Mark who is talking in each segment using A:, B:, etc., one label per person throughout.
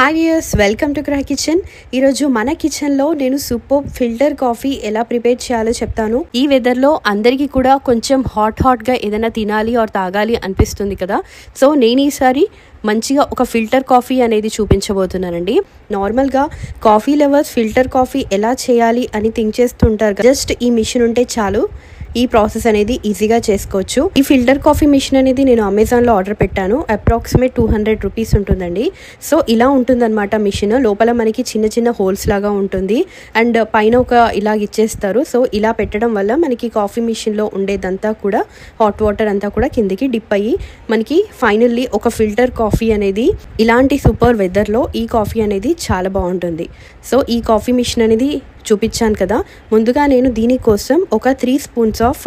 A: Hi viewers, welcome to గ్రహ kitchen. ఈరోజు మన కిచెన్లో నేను సూపర్ ఫిల్టర్ కాఫీ ఎలా ప్రిపేర్ చేయాలో చెప్తాను. ఈ వెదర్లో అందరికీ కూడా కొంచెం హాట్గా ఏదైనా తినాలి ఆర్ తాగాలి అనిపిస్తుంది కదా. సో నేను ఈసారి మంచిగా ఒక ఫిల్టర్ కాఫీ అనేది చూపించబోతున్నానండి. నార్మల్గా కాఫీ లవర్స్ ఫిల్టర్ కాఫీ ఎలా చేయాలి అని థింక్ చేస్తుంటారు. జస్ట్ ఈ మిషన్ ఉంటే చాలు, ఈ ప్రాసెస్ అనేది ఈజీగా చేసుకోవచ్చు. ఈ ఫిల్టర్ కాఫీ మిషన్ అనేది నేను అమెజాన్లో ఆర్డర్ పెట్టాను. అప్రాక్సిమేట్ 200 రూపీస్ ఉంటుందండి. సో ఇలా ఉంటుందన్నమాట మిషన్. లోపల మనకి చిన్న చిన్న హోల్స్ లాగా ఉంటుంది అండ్ పైన ఒక ఇలా ఇచ్చేస్తారు. సో ఇలా పెట్టడం వల్ల మనకి కాఫీ మిషన్లో ఉండేదంతా కూడా హాట్ వాటర్ అంతా కూడా కిందికి డిప్ అయ్యి మనకి ఫైనల్లీ ఒక ఫిల్టర్ కాఫీ అనేది ఇలాంటి సూపర్ వెదర్లో ఈ కాఫీ అనేది చాలా బాగుంటుంది. సో ఈ కాఫీ మిషన్ అనేది చూపించాను కదా. ముందుగా నేను దీనికోసం ఒక 3 స్పూన్స్ ఆఫ్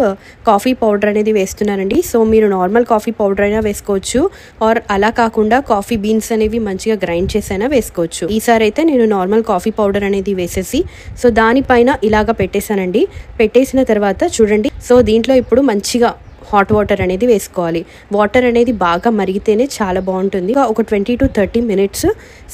A: కాఫీ పౌడర్ అనేది వేస్తున్నానండి. సో మీరు నార్మల్ కాఫీ పౌడర్ అయినా వేసుకోవచ్చు ఆర్ అలా కాకుండా కాఫీ బీన్స్ అనేవి మంచిగా గ్రైండ్ చేసైనా వేసుకోవచ్చు. ఈసారి అయితే నేను నార్మల్ కాఫీ పౌడర్ అనేది వేసేసి సో దానిపైన ఇలాగ పెట్టేశానండి. పెట్టేసిన తర్వాత చూడండి, సో దీంట్లో ఇప్పుడు మంచిగా హాట్ వాటర్ అనేది వేసుకోవాలి. వాటర్ అనేది బాగా మరిగితేనే చాలా బాగుంటుంది. ఒక 20 to 30 మినిట్స్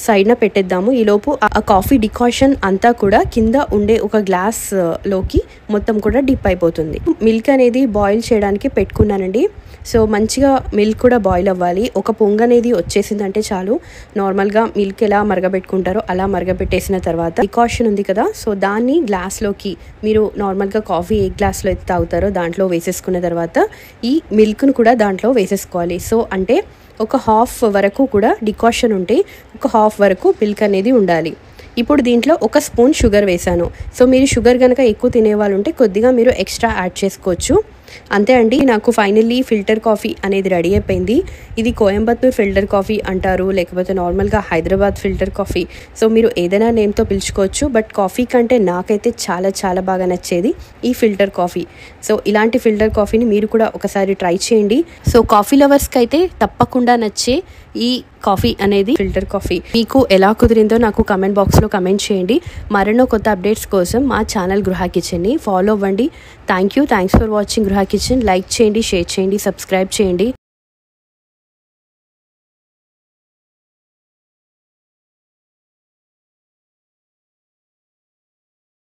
A: సైడ్న పెట్టేద్దాము. ఈలోపు ఆ కాఫీ డికాషన్ అంతా కూడా కింద ఉండే ఒక గ్లాస్ లోకి మొత్తం కూడా డిప్ అయిపోతుంది. మిల్క్ అనేది బాయిల్ చేయడానికి పెట్టుకున్నానండి. సో మంచిగా మిల్క్ కూడా బాయిల్ అవ్వాలి. ఒక పొంగు అనేది వచ్చేసిందంటే చాలు. నార్మల్గా మిల్క్ ఎలా మరగబెట్టుకుంటారో అలా మరగబెట్టేసిన తర్వాత డికాషన్ ఉంది కదా, సో దాన్ని గ్లాస్లోకి మీరు నార్మల్గా కాఫీ ఏ గ్లాస్లో అయితే తాగుతారో దాంట్లో వేసేసుకున్న తర్వాత ఈ మిల్క్ను కూడా దాంట్లో వేసేసుకోవాలి. సో అంటే ఒక హాఫ్ వరకు కూడా డికాషన్ ఉంటే ఒక హాఫ్ వరకు మిల్క్ అనేది ఉండాలి. ఇప్పుడు దీంట్లో ఒక స్పూన్ షుగర్ వేసాను. సో మీరు షుగర్ కనుక ఎక్కువ తినేవాళ్ళు ఉంటే కొద్దిగా మీరు ఎక్స్ట్రా యాడ్ చేసుకోవచ్చు. అంతే అండి, నాకు ఫైనల్లీ ఫిల్టర్ కాఫీ అనేది రెడీ అయిపోయింది. ఇది కోయంబత్తూర్ ఫిల్టర్ కాఫీ అంటారు, లేకపోతే నార్మల్గా హైదరాబాద్ ఫిల్టర్ కాఫీ. సో మీరు ఏదైనా నేమ్తో పిలుచుకోవచ్చు. బట్ కాఫీ కంటే నాకైతే చాలా చాలా బాగా నచ్చేది ఈ ఫిల్టర్ కాఫీ. సో ఇలాంటి ఫిల్టర్ కాఫీని మీరు కూడా ఒకసారి ట్రై చేయండి. సో కాఫీ లవర్స్కి అయితే తప్పకుండా నచ్చే ఈ కాఫీ అనేది ఫిల్టర్ కాఫీ మీకు ఎలా కుదిరిందో నాకు కమెంట్ బాక్స్లో కమెంట్ చేయండి. మరెన్నో కొత్త అప్డేట్స్ కోసం మా ఛానల్ గృహ కిచెన్ని ఫాలో అవ్వండి. థ్యాంక్స్ ఫర్ వాచింగ్ గృహ కిచెన్. లైక్ చేయండి, షేర్ చేయండి, సబ్స్క్రైబ్ చేయండి.